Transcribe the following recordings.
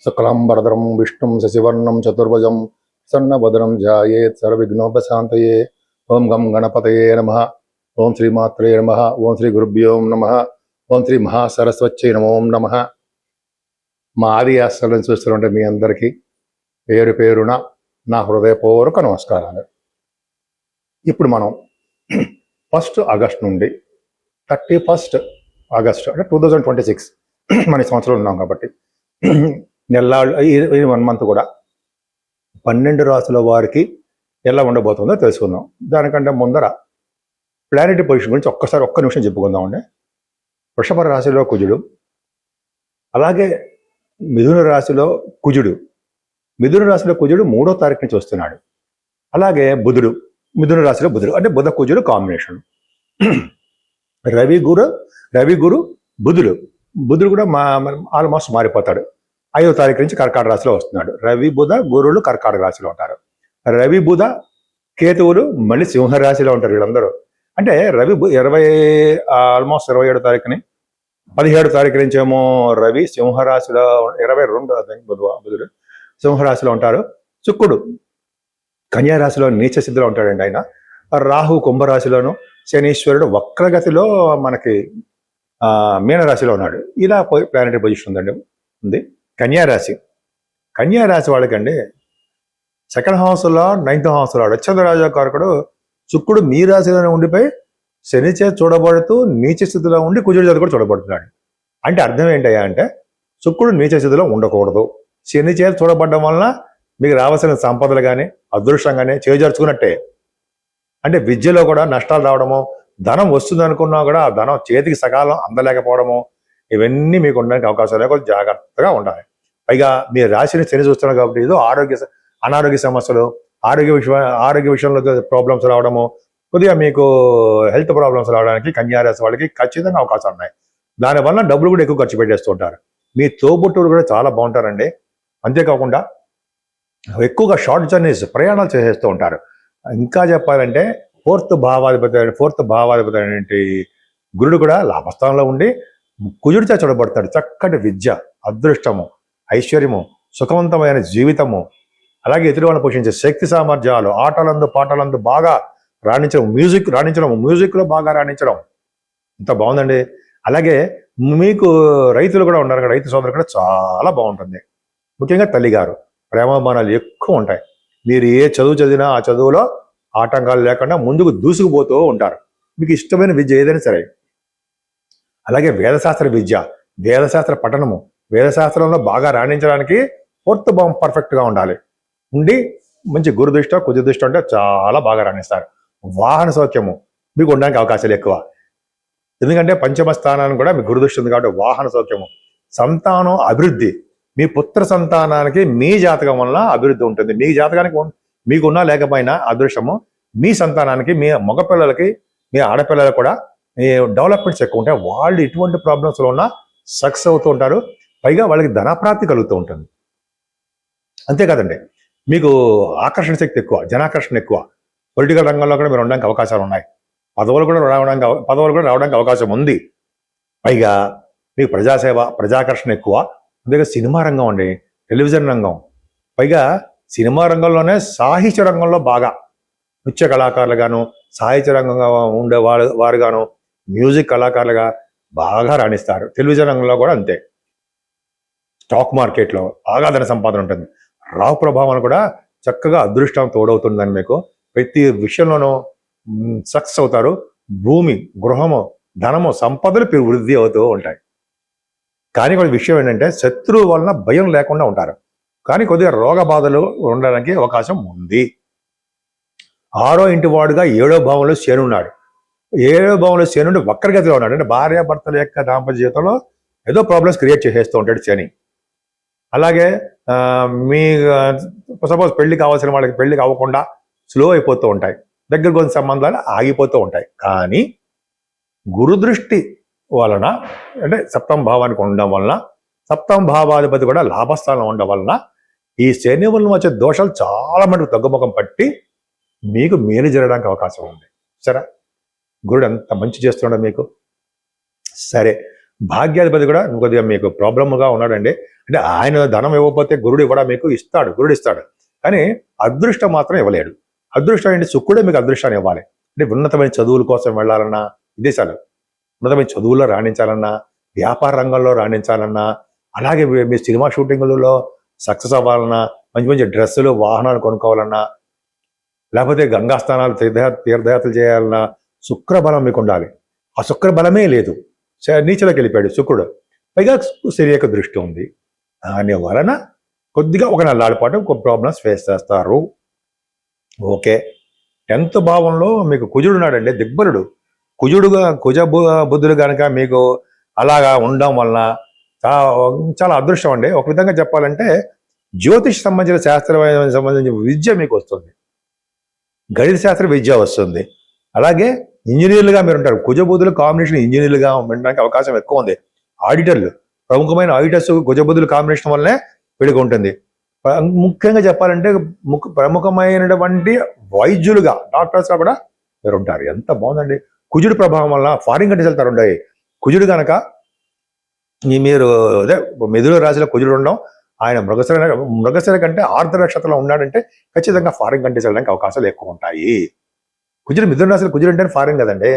శుక్లాంబరధరం విష్ణుం శశివర్ణం చతుర్భుజం సన్నవదనం ధ్యాయేత్ సర్వవిఘ్నోపశాంతయే. ఓం గం గణపతయే నమః. ఓం శ్రీమాత్రే నమః. ఓం శ్రీ గురుభ్యో నమః. ఓం శ్రీ మహాసరస్వత్యై నమో నమః. మా ఆది ఆశ్రమం చూస్తున్నట్టు మీ అందరికీ పేరు పేరున నా హృదయపూర్వక నమస్కారాలు. ఇప్పుడు మనం 1 ఆగస్ట్ నుండి 31 ఆగస్టు అంటే 2026 మన సంవత్సరంలో ఉన్నాం కాబట్టి నెల్లాళ్ళు ఈ 1 మంత్ కూడా 12 రాశుల వారికి ఎలా ఉండబోతుందో తెలుసుకుందాం. దానికంటే ముందర ప్లానెటరీ పొజిషన్ గురించి ఒక్క నిమిషం చెప్పుకుందామండి. వృషభ రాశిలో కుజుడు, అలాగే మిథున రాశిలో కుజుడు. మిథున రాశిలో కుజుడు 3వ తారీఖు నుంచి వస్తున్నాడు. అలాగే బుధుడు, మిథున రాశిలో బుధుడు అంటే బుధ కుజుడు కాంబినేషన్. రవి గురు బుధుడు కూడా ఆల్మోస్ట్ మారిపోతాడు. 5వ తారీఖు నుంచి కర్కాటక రాశిలో వస్తున్నాడు. రవి బుధ గురువులు కర్కాటక రాశిలో ఉంటారు. రవి బుధ కేతువులు మళ్ళీ సింహరాశిలో ఉంటారు. వీళ్ళందరూ అంటే రవి ఆల్మోస్ట్ 27వ తారీఖుని 17వ తారీఖు నుంచి ఏమో రవి సింహరాశిలో 22 బుధుడు సింహరాశిలో ఉంటారు. శుక్రుడు కన్యారాశిలో నీచ స్థితిలో ఉంటాడండి ఆయన. రాహు కుంభరాశిలోను, శనీశ్వరుడు వక్రగతిలో మనకి మీనరాశిలో ఉన్నాడు. ఇలా ప్లానెటరీ పొజిషన్ ఉంది. కన్యారాశి వాళ్ళకండి సెకండ్ హౌస్లో 9th హౌస్లో రచంద్రరాజకారకుడు శుక్రుడు మీ రాశిలోనే ఉండిపోయి శని చేత చూడబడుతూ నీచ స్థితిలో ఉండి కుజుడి చేత కూడా చూడబడుతున్నాడు. అంటే అర్థం ఏంటయ్యా అంటే శుక్రుడు నీచ స్థితిలో ఉండకూడదు. శని చేత చూడబడడం వలన మీకు రావాల్సిన సంపదలు కానీ అదృష్టం కానీ చేజార్చుకున్నట్టే. అంటే విద్యలో కూడా నష్టాలు రావడము, ధనం వస్తుంది అనుకున్నా కూడా ఆ ధనం చేతికి సకాలం అందలేకపోవడము, ఇవన్నీ మీకు ఉండడానికి అవకాశాలు కొంచెం జాగ్రత్తగా ఉండాలి. పైగా మీ రాశిని శని చూస్తున్నారు కాబట్టి ఏదో అనారోగ్య సమస్యలు, ఆరోగ్య విషయంలో ప్రాబ్లమ్స్ రావడము, కొద్దిగా మీకు హెల్త్ ప్రాబ్లమ్స్ రావడానికి కన్యారాశి వాళ్ళకి ఖచ్చితంగా అవకాశాలు ఉన్నాయి. దానివల్ల డబ్బులు కూడా ఎక్కువ ఖర్చు పెట్టేస్తూ ఉంటారు. మీ తోబుట్టువులు కూడా చాలా బాగుంటారండి. అంతేకాకుండా ఎక్కువగా షార్ట్ జర్నీస్ ప్రయాణాలు చేసేస్తూ ఉంటారు. ఇంకా చెప్పాలంటే ఫోర్త్ భావాధిపతి అనేటి గురుడు కూడా లాభస్థానంలో ఉండి కుజుడితో చూడబడతాడు. చక్కటి విద్య, అదృష్టము, ఐశ్వర్యము, సుఖవంతమైన జీవితము, అలాగే ఎదుటి వాళ్ళని పోషించే శక్తి సామర్థ్యాలు, ఆటలందు పాటలందు బాగా రాణించడం, మ్యూజిక్లో బాగా రాణించడం ఇంత బాగుందండి. అలాగే మీకు రైతులు కూడా ఉన్నారు కదా, రైతు సోదరులు కూడా చాలా బాగుంటుంది. ముఖ్యంగా తల్లిగారు ప్రేమాభిమానాలు ఎక్కువ ఉంటాయి. మీరు ఏ చదువు చదివినా ఆ చదువులో ఆటంకాలు లేకుండా ముందుకు దూసుకుపోతూ ఉంటారు. మీకు ఇష్టమైన విద్య ఏదైనా సరే. అలాగే వేదశాస్త్ర విద్య, వేదశాస్త్ర పఠనము, వేదశాస్త్రంలో బాగా రాణించడానికి 4th భావం పర్ఫెక్ట్గా ఉండి మంచి గురుదృష్టం కుజదృష్టం అంటే చాలా బాగా రాణిస్తారు. వాహన సౌఖ్యము మీకు ఉండడానికి అవకాశాలు ఎక్కువ. ఎందుకంటే పంచమ స్థానాన్ని కూడా మీకు గురుదృష్టి ఉంది కాబట్టి వాహన సౌఖ్యము, సంతానం అభివృద్ధి, మీ పుత్ర సంతానానికి మీ జాతకం వల్ల అభివృద్ధి ఉంటుంది. మీ జాతకానికి మీకున్నా లేకపోయినా అదృష్టము, మీ సంతానానికి, మీ మగపిల్లలకి, మీ ఆడపిల్లలకు కూడా డెవలప్మెంట్స్ ఎక్కువ ఉంటాయి. వాళ్ళు ఎటువంటి ప్రాబ్లమ్స్లో ఉన్నా సక్సెస్ అవుతూ ఉంటారు. పైగా వాళ్ళకి ధనప్రాప్తి కలుగుతూ ఉంటుంది. అంతేకాదండి మీకు ఆకర్షణ శక్తి ఎక్కువ, జనాకర్షణ ఎక్కువ. పొలిటికల్ రంగంలో కూడా మీరు ఉండడానికి అవకాశాలు ఉన్నాయి. పదవులు కూడా రావడానికి అవకాశం ఉంది. పైగా మీకు ప్రజాసేవ, ప్రజాకర్షణ ఎక్కువ. అందుకే సినిమా రంగం అండి, టెలివిజన్ రంగం, పైగా సినిమా రంగంలోనే సాహిత్య రంగంలో బాగా నృత్య కళాకారులు గాను, సాహిత్య రంగంగా ఉండే వారు గాను, మ్యూజిక్ కళాకారులుగా బాగా రాణిస్తారు. టెలివిజన్ రంగంలో కూడా అంతే. స్టాక్ మార్కెట్లో బాగా ధన సంపాదన ఉంటుంది. రావు ప్రభావం కూడా చక్కగా అదృష్టం తోడవుతుందని మీకు ప్రతి విషయంలోనూ సక్సెస్ అవుతారు. భూమి, గృహము, ధనము, సంపదలు వృద్ధి అవుతూ ఉంటాయి. కానీ కొన్ని విషయం ఏంటంటే శత్రువు వలన భయం లేకుండా ఉంటారు. కానీ కొద్దిగా రోగ బాధలు ఉండడానికి అవకాశం ఉంది. 6వ ఇంటి వాడుగా 7వ భావంలో శని ఉన్నాడు. 7వ భావంలో శని ఉండి వక్రగతిలో ఉన్నాడు. అంటే భార్యాభర్తల యొక్క దాంపత్య జీవితంలో ఏదో ప్రాబ్లమ్స్ క్రియేట్ చేసేస్తూ ఉంటాడు శని. అలాగే మీ సపోజ్ పెళ్లి కావాల్సిన వాళ్ళకి పెళ్లికి అవ్వకుండా స్లో అయిపోతూ ఉంటాయి. దగ్గర కొన్ని సంబంధాలు ఆగిపోతూ ఉంటాయి. కానీ గురుదృష్టి వలన అంటే 7వ భావానికి ఉండడం వలన, 7వ భావాధిపతి కూడా లాభస్థానం ఉండడం వలన ఈ శని వలన వచ్చే దోషాలు చాలా మటుకు తగ్గుముఖం పట్టి మీకు మేలు జరగడానికి అవకాశం ఉంది. సరే, గురుడు ఎంత మంచి చేస్తున్నాడు మీకు. సరే, భాగ్యాధిపతి కూడా కొద్దిగా మీకు ప్రాబ్లమ్గా ఉన్నాడండి. అంటే ఆయన ధనం ఇవ్వకపోతే గురుడు కూడా మీకు ఇస్తాడు, గురుడు ఇస్తాడు, కానీ అదృష్టం మాత్రం ఇవ్వలేడు. అదృష్టం ఏంటి, శుక్రుడే మీకు అదృష్టాన్ని ఇవ్వాలి. అంటే ఉన్నతమైన చదువుల కోసం వెళ్ళాలన్నా, విదేశాలు ఉన్నతమైన చదువుల్లో రాణించాలన్నా, వ్యాపార రంగంలో రాణించాలన్నా, అలాగే మీ సినిమా షూటింగులలో సక్సెస్ అవ్వాలన్నా, మంచి మంచి డ్రెస్సులు వాహనాలు కొనుక్కోవాలన్నా, లేకపోతే గంగా స్నానాలు తీర్థయాత్రలు చేయాలన్నా శుక్రబలం మీకు ఉండాలి. ఆ శుక్రబలమే లేదు, నీచలోకి వెళ్ళిపోయాడు శుక్రుడు. పైగా శని యొక్క దృష్టి ఉంది. దాని వలన కొద్దిగా ఒక నెలల పాటు ప్రాబ్లమ్స్ ఫేస్ చేస్తారు. ఓకే. 10th భావంలో మీకు కుజుడు ఉన్నాడండి, దిగ్బలుడు. కుజ బుద్ధులు కనుక మీకు అలాగా ఉండడం వలన చాలా అదృష్టం అండి. ఒక విధంగా చెప్పాలంటే జ్యోతిష్ సంబంధించిన శాస్త్రం సంబంధించిన విద్య మీకు వస్తుంది, గణిత శాస్త్ర విద్య వస్తుంది. అలాగే ఇంజనీర్లుగా మీరు ఉంటారు. కుజబుద్ధులు కాంబినేషన్ ఇంజనీర్లుగా ఉండడానికి అవకాశం ఎక్కువ ఉంది. ఆడిటర్లు, ప్రముఖమైన ఆడిటర్స్ కుజబుద్ధులు కాంబినేషన్ వల్లనే వీడికి ఉంటుంది. ముఖ్యంగా చెప్పాలంటే ప్రముఖమైనటువంటి వైద్యులుగా, డాక్టర్స్గా కూడా మీరు ఉంటారు. ఎంత బాగుందండి. కుజుడు ప్రభావం వల్ల ఫారిన్ కంట్రీస్ వెళ్తారు ఉంటాయి. కుజుడు కనుక మీరు అదే మిథున రాశిలో కుజుడు ఉండడం, ఆయన మృగశిర కంటే ఆర్ద్ర నక్షత్రంలో ఉన్నాడంటే ఖచ్చితంగా ఫారిన్ కంట్రీస్ వెళ్ళడానికి అవకాశాలు ఎక్కువ ఉంటాయి. కుజుడు మిథున రాశిలో కుజుడు అంటే ఫారిన్ కదండి,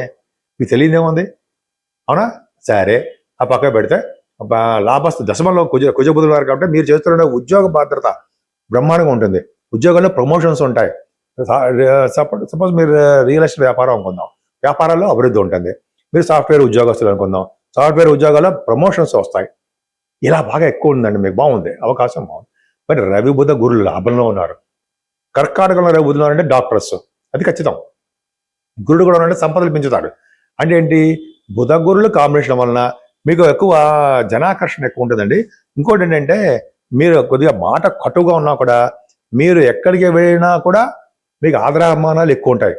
మీకు తెలియదేముంది, అవునా? సరే, ఆ పక్క పెడితే లాభస్థ దశమంలో కుజబుధులు వారు కాబట్టి మీరు చేస్తున్న ఉద్యోగ భద్రత బ్రహ్మాండంగా ఉంటుంది. ఉద్యోగంలో ప్రమోషన్స్ ఉంటాయి. సపోజ్ మీరు రియల్ ఎస్టేట్ వ్యాపారం అనుకుందాం, వ్యాపారాల్లో అభివృద్ధి ఉంటుంది. మీరు సాఫ్ట్వేర్ ఉద్యోగస్తులు అనుకుందాం, సాఫ్ట్వేర్ ఉద్యోగాల్లో ప్రమోషన్స్ వస్తాయి. ఇలా బాగా ఎక్కువ ఉందండి, మీకు బాగుంది, అవకాశం బాగుంది. మరి రవి బుధ గురులు లాభంలో ఉన్నారు. కర్కాటకంలో రవి బుధులు అంటే డాక్టర్స్, అది ఖచ్చితం. గురుడు కూడా అంటే సంపదలు పెంచుతాడు. అంటే ఏంటి, బుధ గురులు కాంబినేషన్ వలన మీకు ఎక్కువ జనాకర్షణ ఎక్కువ ఉంటుందండి. ఇంకోటి ఏంటంటే మీరు కొద్దిగా మాట కటుగా ఉన్నా కూడా మీరు ఎక్కడికి వెళ్ళినా కూడా మీకు ఆదరాభిమానాలు ఎక్కువ ఉంటాయి.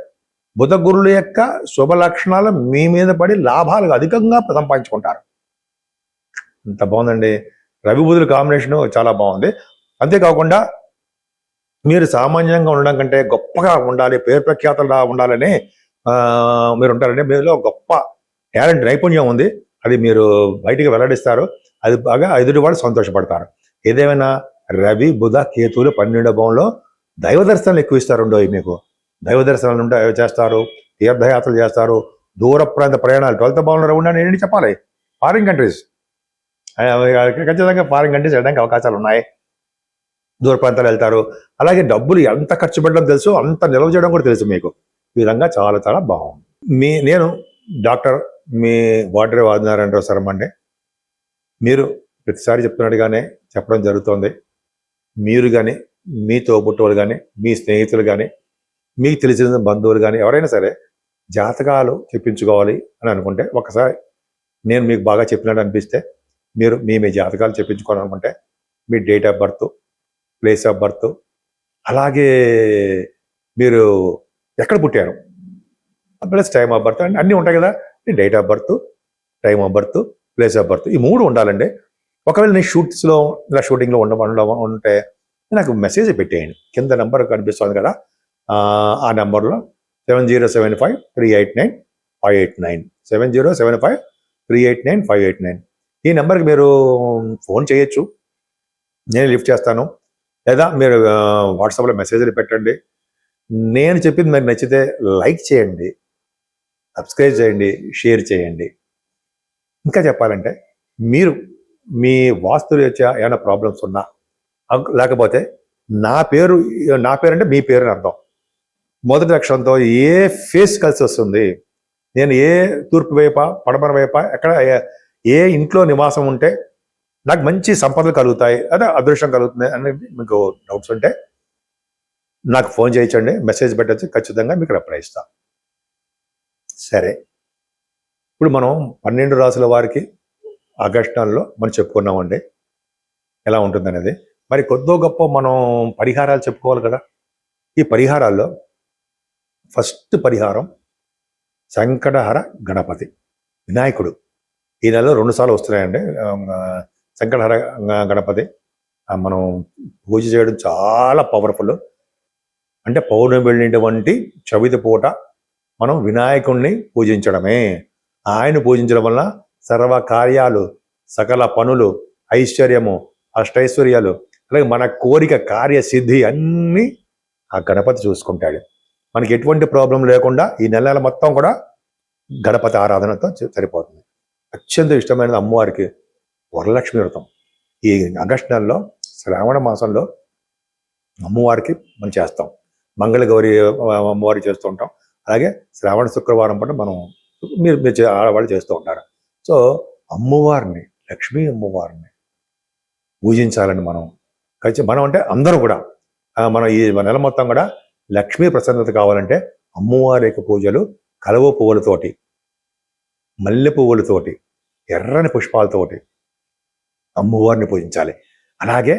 బుధ గురుల యొక్క శుభ లక్షణాలు మీ మీద పడి లాభాలు అధికంగా సంపాదించుకుంటారు. అంత బాగుందండి. రవి బుధుల కాంబినేషన్ చాలా బాగుంది. అంతేకాకుండా మీరు సామాన్యంగా ఉండడం కంటే గొప్పగా ఉండాలి, పేరు ప్రఖ్యాతలు ఉండాలని మీరు ఉంటారండి. మీలో గొప్ప టాలెంట్, నైపుణ్యం ఉంది. అది మీరు బయటికి వెల్లడిస్తారు. అది బాగా ఎదుటి వాళ్ళు సంతోషపడతారు. ఏదేమైనా రవి బుధ కేతువులు 12వ భావంలో దైవ దర్శనాలు ఎక్కువ ఇస్తారు. మీకు దైవ దర్శనాలు చేస్తారు, తీర్థయాత్రలు చేస్తారు, దూర ప్రాంత ప్రయాణాలు. 12వ భావంలో ఉండాలని ఏంటి చెప్పాలి, ఫారిన్ కంట్రీస్, ఖచ్చితంగా ఫారిన్ కంట్రీస్ వెళ్ళడానికి అవకాశాలు ఉన్నాయి. దూర ప్రాంతాలు వెళ్తారు. అలాగే డబ్బులు ఎంత ఖర్చు పెట్టడం తెలుసు, అంత నిల్వ చేయడం కూడా తెలుసు మీకు. ఈ విధంగా చాలా చాలా బాగుంది. నేను డాక్టర్ మీ వాటర్ ఆదినారాయణరావు శర్మ అండి. మీరు ప్రతిసారి చెప్తున్నట్టుగానే చెప్పడం జరుగుతుంది. మీరు కానీ, మీ తోబుట్టువులు కానీ, మీ స్నేహితులు కానీ, మీకు తెలిసిన బంధువులు కానీ ఎవరైనా సరే జాతకాలు చెప్పించుకోవాలి అని అనుకుంటే, ఒకసారి నేను మీకు బాగా చెప్పినట్టు అనిపిస్తే మీరు మీ జాతకాలు చెప్పించుకోవాలనుకుంటే మీ date of birth, place of birth, అలాగే మీరు ఎక్కడ పుట్టారు ప్లస్ టైమ్ ఆఫ్ బర్త్ అన్నీ ఉంటాయి కదా. Date of birth, time of birth, place of birth, ఈ 3 ఉండాలండి. ఒకవేళ నేను షూటింగ్లో ఉంటే నాకు మెసేజ్ పెట్టేయండి. కింద నెంబర్ కనిపిస్తుంది కదా, ఆ నెంబర్లో 7075389589 7075389589 ఈ నెంబర్కి మీరు ఫోన్ చేయొచ్చు, నేను లిఫ్ట్ చేస్తాను. లేదా మీరు వాట్సాప్లో మెసేజ్లు పెట్టండి. నేను చెప్పింది మీకు నచ్చితే లైక్ చేయండి, సబ్స్క్రైబ్ చేయండి, షేర్ చేయండి. ఇంకా చెప్పాలంటే మీరు మీ వాస్తులు ఏమైనా ప్రాబ్లమ్స్ ఉన్నా, లేకపోతే నా పేరు అంటే మీ పేరు అని అర్థం. మొదటి అక్షరంతో ఏ ఫేస్ కలిసి వస్తుంది, నేను ఏ తూర్పు వైప, పడమర వైప, ఎక్కడ ఏ ఇంట్లో నివాసం ఉంటే నాకు మంచి సంపదలు కలుగుతాయి, అదే అదృష్టం కలుగుతుంది అనేది మీకు డౌట్స్ ఉంటే నాకు ఫోన్ చేయించండి, మెసేజ్ పెట్టచ్చు, ఖచ్చితంగా మీకు రిప్లై ఇస్తాను. సరే, ఇప్పుడు మనం 12 రాసుల వారికి ఆగస్టు నెలలో మనం చెప్పుకున్నామండి ఎలా ఉంటుందనేది. మరి కొద్దో గొప్ప మనం పరిహారాలు చెప్పుకోవాలి కదా. ఈ పరిహారాల్లో ఫస్ట్ పరిహారం సంకటహర గణపతి, వినాయకుడు. ఈ నెలలో 2 సార్లు వస్తున్నాయండి సంకటహర గణపతి. మనం పూజ చేయడం చాలా పవర్ఫుల్. అంటే పౌర్ణమి వెళ్ళినటువంటి చవితి పూట మనం వినాయకుడిని పూజించడమే. ఆయన పూజించడం వల్ల సర్వ కార్యాలు, సకల పనులు, ఐశ్వర్యము, అష్టైశ్వర్యాలు, అలాగే మన కోరిక కార్యసిద్ధి అన్నీ ఆ గణపతి చూసుకుంటాడు. మనకి ఎటువంటి ప్రాబ్లం లేకుండా ఈ నెల మొత్తం కూడా గణపతి ఆరాధనతో సరిపోతుంది. అత్యంత ఇష్టమైనది అమ్మవారికి వరలక్ష్మి వ్రతం. ఈ ఆగస్టు నెలలో శ్రావణ మాసంలో అమ్మవారికి మనం చేస్తాం. మంగళగౌరి అమ్మవారికి చేస్తూ ఉంటాం. అలాగే శ్రావణ శుక్రవారం పాటు మనం మీరు ఆడవాళ్ళు చేస్తూ ఉంటారు. సో అమ్మవారిని, లక్ష్మీ అమ్మవారిని పూజించాలని మనం అంటే అందరూ కూడా మనం ఈ నెల మొత్తం కూడా లక్ష్మీ ప్రసన్నత కావాలంటే అమ్మవారి యొక్క పూజలు కలువ పువ్వులతోటి, మల్లె పువ్వులతోటి, ఎర్రని పుష్పాలతోటి అమ్మవారిని పూజించాలి. అలాగే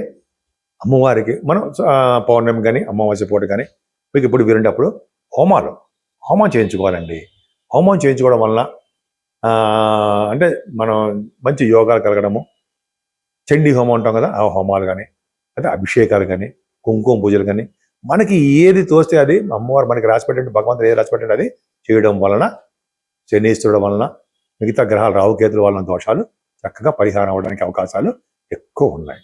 అమ్మవారికి మనం పౌర్ణమి కానీ అమావాస్య పూట కానీ మీకు ఇప్పుడు వీరుంటప్పుడు హోమం చేయించుకోవాలండి. హోమం చేయించుకోవడం వలన అంటే మనం మంచి యోగాలు కలగడము, చండీ హోమం అంటాం కదా, ఆ హోమాలు కానీ, అంటే అభిషేకాలు కానీ, కుంకుమ పూజలు కానీ, మనకి ఏది తోస్తే అది అమ్మవారు మనకి రాసిపెట్టే, భగవంతుడు ఏది రాసిపెట్టే అది చేయడం వలన, శనీశ్వరుడు వలన, మిగతా గ్రహాలు రాహుకేతుల వలన దోషాలు చక్కగా పరిహారం అవ్వడానికి అవకాశాలు ఎక్కువ ఉన్నాయి.